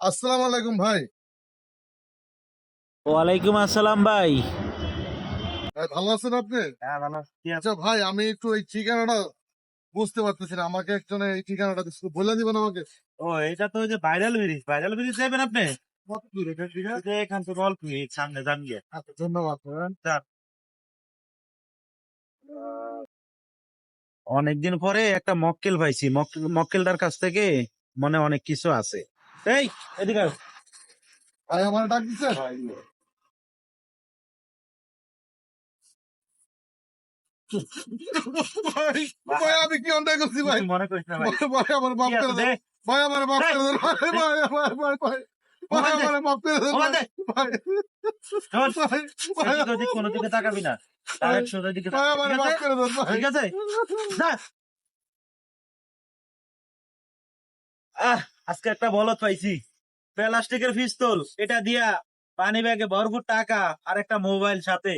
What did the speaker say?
আসসালামু আলাইকুম ভাই। ওয়ালাইকুম আসসালাম ভাই। ভাই ভালো আছেন আপনি? হ্যাঁ, ভালো আছি। আচ্ছা ভাই, আমি একটু এই ঠিকানাটা বুঝতে পারতেছি না। আমাকে একজন এই ঠিকানাটা বলে দিবেন আমাকে? ও, এটা তো ওই যে ভাইরাল ব্রিজ যাবেন আপনি। কত দূর এটা ঠিক ওই আছে? যে এখান থেকে অল্প সামনে যান গিয়ে। আচ্ছা, ধন্যবাদ ভাই। যান। অনেকদিন পরে একটা মক্কেল পাইছি, মক্কেলটার কাছ থেকে মনে অনেক কিছু আছে। এই, এদিকে আয়। ভাই আমার ডাক দিচ্ছেন? ভাই, ভাই আমি কি অন্যায় করছি ভাই? কিছু মনে করিস না ভাই। ভাই আমার মাফ কি করে আছে দেন। দে, ভাই আমার মাফ দে, করে দেন। ভাই দে, ভাই ভাই ভাই ভাই ভাই মোবাইল দে, আমার মাফ করে দেন মোবাইল দে। ভাই। ভাই শোন, ভাই ভাই এদিক ওদিক কোনো দিকে তাকাবি না, ভাই ডাইরেক্ট সোজা দিকে ভাই আমার ঠিক মাফ আছে? করে দেন ভাই। ঠিক আছে, যা। আজকে একটা বলদ পাইছি, প্লাস্টিকের পিস্তল, এটা দিয়া পানি ব্যাগে ভরপুর টাকা আর একটা মোবাইল সাথে।